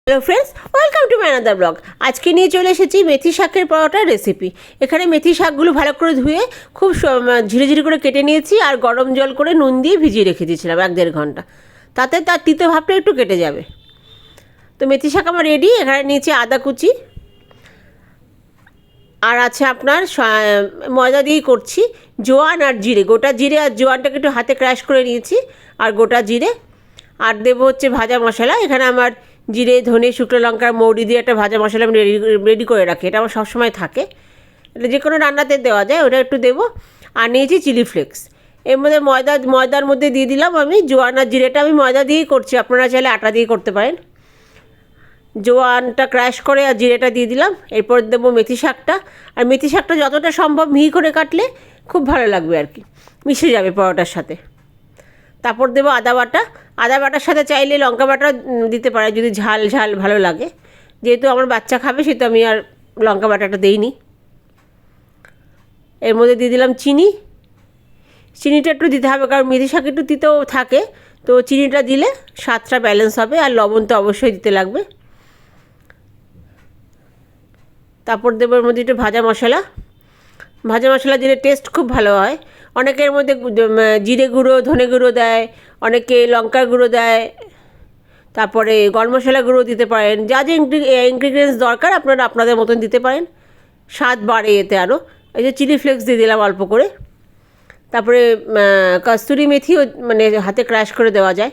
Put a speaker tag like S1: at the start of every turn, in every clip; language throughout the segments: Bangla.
S1: Hello friends, welcome to my another blog. আজকে নিয়ে চলে এসেছি মেথি শাকের পরোটার রেসিপি। এখানে মেথি শাকগুলো ভালো করে ধুয়ে খুব ঝিরিঝিরি করে কেটে নিয়েছি আর গরম জল করে নুন দিয়ে ভিজিয়ে রেখে দিয়েছিলাম 1-1.5 ঘন্টা। তাতে তার তিতো ভাবটা একটু কেটে যাবে। তো মেথি শাক আমার রেডি। এখানে নিয়েছি আদা কুচি, আর আছে আপনার ময়দা দিয়েই করছি জোয়ান আর জিরে, গোটা জিরে আর জোয়ানটাকে একটু হাতে ক্র্যাশ করে নিয়েছি, আর গোটা জিরে। আর দেবো হচ্ছে ভাজা মশলা। এখানে আমার জিরে, ধনে, শুকনো লঙ্কা, মৌরি দিয়ে একটা ভাজা মশলা আমি রেডি করে রাখি। এটা আমার সবসময় থাকে, এটা যে কোনো রান্নাতে দেওয়া যায়, ওটা একটু দেবো। আর নিয়েছি চিলি ফ্লেক্স। এর মধ্যে ময়দার মধ্যে দিয়ে দিলাম আমি জোয়ান আর জিরেটা। আমি ময়দা দিয়েই করছি, আপনারা চাইলে আটা দিয়ে করতে পারেন। জোয়ানটা ক্র্যাশ করে আর জিরেটা দিয়ে দিলাম। এরপর দেবো মেথি শাকটা। আর মেথি শাকটা যতটা সম্ভব মিহি করে কাটলে খুব ভালো লাগবে আর কি, মিশে যাবে পরোটার সাথে। তারপর দেবো আদা বাটা। আদা বাটার সাথে চাইলে লঙ্কা বাটা দিতে পারে যদি ঝাল ঝাল ভালো লাগে। যেহেতু আমার বাচ্চা খাবে, সেহেতু আমি আর লঙ্কা বাটাটা দিইনি। এর মধ্যে দিয়ে দিলাম চিনি। চিনিটা একটু দিতে হবে, কারণ মেথি শাক একটু তিতো থাকে, তো চিনিটা দিলে স্বাদটা ব্যালেন্স হবে। আর লবণ তো অবশ্যই দিতে লাগবে। তারপর দেবো এর মধ্যে একটু ভাজা মশলা। ভাজা মশলা দিলে টেস্ট খুব ভালো হয়। অনেকের মধ্যে জিরে গুঁড়ো, ধনে গুঁড়ো দেয়, অনেকে লঙ্কার গুঁড়ো দেয়, তারপরে গরম মশলা গুঁড়ো দিতে পারেন। যা যে ইনগ্রিডিয়েন্টস দরকার আপনারা আপনাদের মতন দিতে পারেন, স্বাদ বাড়ে এতে আরও। এই যে চিলি ফ্লেক্স দিয়ে দিলাম অল্প করে। তারপরে কস্তুরি মেথিও মানে হাতে ক্র্যাশ করে দেওয়া যায়।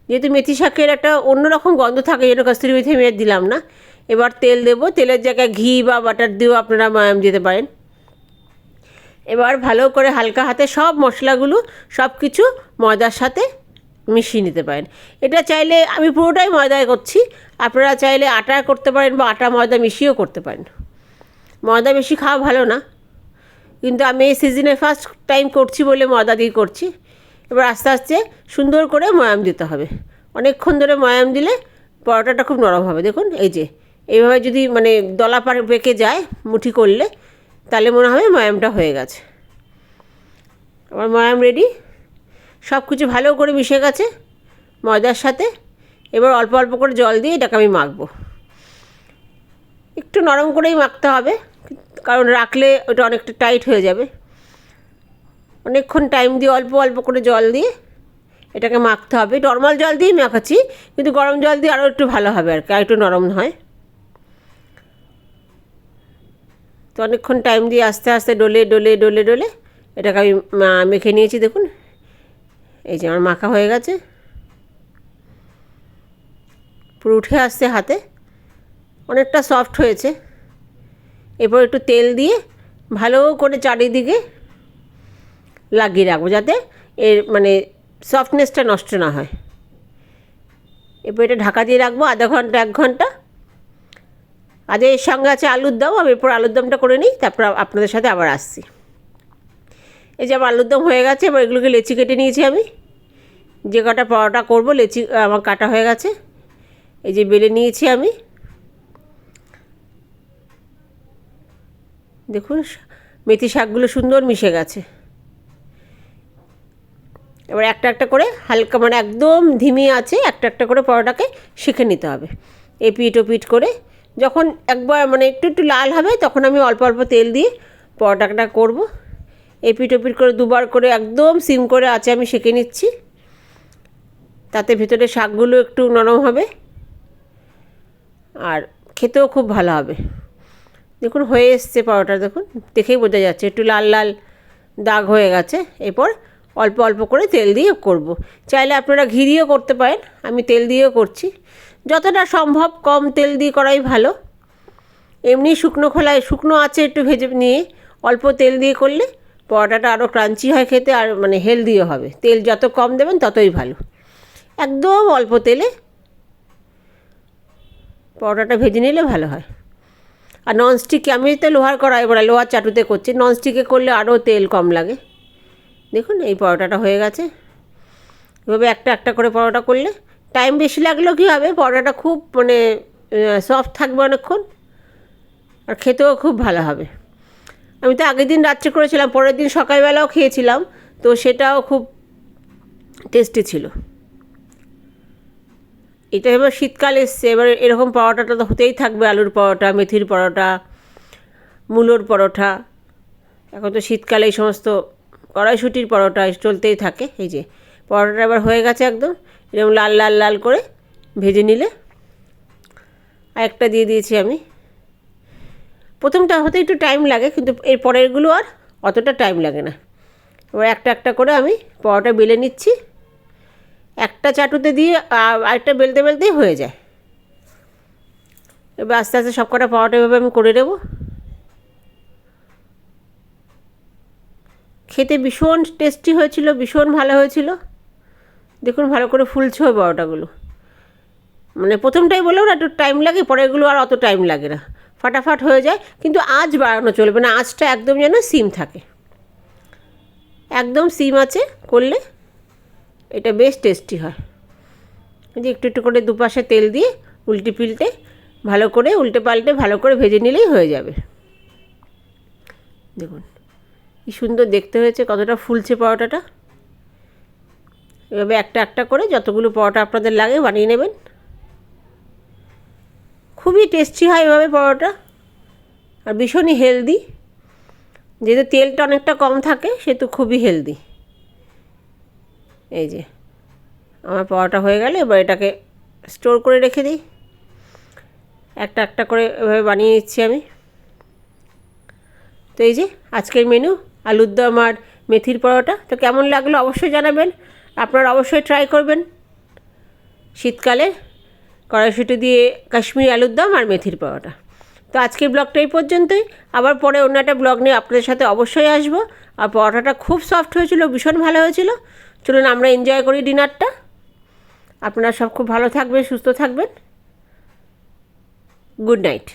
S1: যেহেতু মেথি শাকের একটা অন্যরকম গন্ধ থাকে, যেন কস্তুরি মেথি আমি আর দিলাম না। এবার তেল দেবো। তেলের জায়গায় ঘি বা বাটার দিয়েও আপনারা ময়াম দিতে পারেন। এবার ভালো করে হালকা হাতে সব মশলাগুলো সব কিছু ময়দার সাথে মিশিয়ে নিতে পারেন। এটা চাইলে আমি পুরোটাই ময়দায় করছি, আপনারা চাইলে আটা করতে পারেন বা আটা ময়দা মিশিয়েও করতে পারেন। ময়দা বেশি খাওয়া ভালো না, কিন্তু আমি এই সিজনে ফার্স্ট টাইম করছি বলে ময়দা দিয়ে করছি। এবার আস্তে আস্তে সুন্দর করে ময়াম দিতে হবে। অনেকক্ষণ ধরে ময়াম দিলে পরোটাটা খুব নরম হবে। দেখুন এই যে এইভাবে যদি মানে দলা পেকে যায় মুঠি করলে, তাহলে মনে হবে ময়ামটা হয়ে গেছে। আমার ময়াম রেডি। সব কিছু ভালো করে মিশে গেছে ময়দার সাথে। এবার অল্প অল্প করে জল দিয়ে এটাকে আমি মাখবো। একটু নরম করেই মাখতে হবে, কারণ রাখলে ওটা অনেকটা টাইট হয়ে যাবে। অনেকক্ষণ টাইম দিয়ে অল্প অল্প করে জল দিয়ে এটাকে মাখতে হবে। নর্মাল জল দিয়েই মাখাচ্ছি, কিন্তু গরম জল দিয়ে আরও একটু ভালো হবে আর কি, আর একটু নরম হয়। তো অনেকক্ষণ টাইম দিয়ে আস্তে আস্তে ডলে ডলে ডলে ডলে এটাকে আমি মেখে নিয়েছি। দেখুন এই যে আমার মাখা হয়ে গেছে, পুরো উঠে আসছে হাতে, অনেকটা সফট হয়েছে। এরপর একটু তেল দিয়ে ভালো করে চারিদিকে লাগিয়ে রাখবো, যাতে এর মানে সফটনেসটা নষ্ট না হয়। এরপর এটা ঢাকা দিয়ে রাখবো আধা ঘন্টা 1 ঘন্টা। আজ এর সঙ্গে আছে আলুর দম। আমি এরপর আলুর দমটা করে নিই, তারপর আপনাদের সাথে আবার আসছি। এই যে আমার আলুর দম হয়ে গেছে। এবার এগুলোকে লেচি কেটে নিয়েছি আমি। যে কটা পরোটা করবো লেচি আমার কাটা হয়ে গেছে। এই যে বেলে নিয়েছি আমি। দেখুন মেথি শাকগুলো সুন্দর মিশে গেছে। এবার একটা একটা করে হালকা মানে একদম ধিমি আছে একটা একটা করে পরোটাকে সেঁকে নিতে হবে, এপিট ওপিট করে। যখন একবার মানে একটু একটু লাল হবে, তখন আমি অল্প অল্প তেল দিয়ে পরোটাটা করব। এপিট ওপিট করে 2বার করে একদম সিম করে আছে আমি সেঁকে নিচ্ছি। তাতে ভিতরে শাকগুলো একটু নরম হবে আর খেতেও খুব ভালো হবে। দেখুন হয়ে এসছে পরোটা, দেখুন দেখেই বোঝা যাচ্ছে একটু লাল লাল দাগ হয়ে গেছে। এরপর অল্প অল্প করে তেল দিয়ে করব। চাইলে আপনারা ঘি দিয়েও করতে পারেন, আমি তেল দিয়েও করছি। যতটা সম্ভব কম তেল দিয়ে করাই ভালো। এমনি শুকনো খোলায় শুকনো আছে একটু ভেজে নিয়ে অল্প তেল দিয়ে করলে পরোটাটা আরও ক্রাঞ্চি হয় খেতে, আর মানে হেলদিও হবে। তেল যত কম দেবেন ততই ভালো। একদম অল্প তেলে পরোটাটা ভেজে নিলে ভালো হয়। আর ননস্টিকে, আমি তো লোহার কড়াই বলে লোহার চাটুতে করছি, ননস্টিকে করলে আরও তেল কম লাগে। দেখুন এই পরোটাটা হয়ে গেছে। এভাবে একটা একটা করে পরোটা করলে টাইম বেশি লাগলেও কী হবে, পরোটাটা খুব মানে সফট থাকবে অনেকক্ষণ, আর খেতেও খুব ভালো হবে। আমি তো আগের দিন রাত্রে করেছিলাম, পরের দিন সকালবেলাও খেয়েছিলাম, তো সেটাও খুব টেস্টি ছিল। এটা এবার শীতকাল এসছে, এবার এরকম পরোটাটা তো হতেই থাকবে, আলুর পরোটা, মেথির পরোটা, মূলোর পরোটা। এখন তো শীতকালে এই সমস্ত কড়াইশুঁটির পরোটা চলতেই থাকে। এই যে পরোটাটা এবার হয়ে গেছে একদম, এরকম লাল লাল লাল করে ভেজে নিলে। আর একটা দিয়ে দিয়েছি আমি। প্রথমটা হতে একটু টাইম লাগে, কিন্তু এর পরেরগুলো আর অতটা টাইম লাগে না। এবার একটা একটা করে আমি পরোটা বেলে নিচ্ছি। একটা চাটুতে দিয়ে আরেকটা বেলতে বেলতেই হয়ে যায়। এবার আস্তে আস্তে সব কটা পরোটা এভাবে আমি করে নেব। খেতে ভীষণ টেস্টি হয়েছিল, ভীষণ ভালো হয়েছিল। দেখুন ভালো করে ফুলছে ওই পরোটাগুলো। মানে প্রথমটাই বললাম না একটু টাইম লাগে, পরেরগুলো আর অত টাইম লাগে না, ফাটাফাট হয়ে যায়। কিন্তু আঁচ বাড়ানো চলবে না, আঁচটা একদম যেন সিম থাকে, একদম সিম আছে করলে এটা বেশ টেস্টি হয়। যে একটু একটু করে দুপাশে তেল দিয়ে উল্টে পিল্টে ভালো করে উল্টে পাল্টে ভালো করে ভেজে নিলেই হয়ে যাবে। দেখুন কি সুন্দর দেখতে হয়েছে, কতটা ফুলছে পরোটাটা। এভাবে একটা একটা করে যতগুলো পরোটা আপনাদের লাগে বানিয়ে নেবেন। খুবই টেস্টি হয় এভাবে পরোটা, আর ভীষণই হেলদি। যেহেতু তেলটা অনেকটা কম থাকে সেহেতু খুবই হেলদি। এই যে আমার পরোটা হয়ে গেলে এবার এটাকে স্টোর করে রেখে দিই। একটা একটা করে এভাবে বানিয়ে নিচ্ছি আমি। তো এই যে আজকের মেনু আলুর দম আর মেথির পরোটা। তো কেমন লাগলো অবশ্যই জানাবেন, আপনারা অবশ্যই ট্রাই করবেন শীতকালে কড়াইশুঁটি দিয়ে কাশ্মীরি আলুর দম আর মেথির পরোটা। তো আজকের ব্লগটা এই পর্যন্তই। আবার পরে অন্য একটা ব্লগ নিয়ে আপনাদের সাথে অবশ্যই আসবো। আর পরোটাটা খুব সফট হয়েছিল, ভীষণ ভালো হয়েছিল। চলুন আমরা এনজয় করি ডিনারটা। আপনারা সব খুব ভালো থাকবেন, সুস্থ থাকবেন। Good night.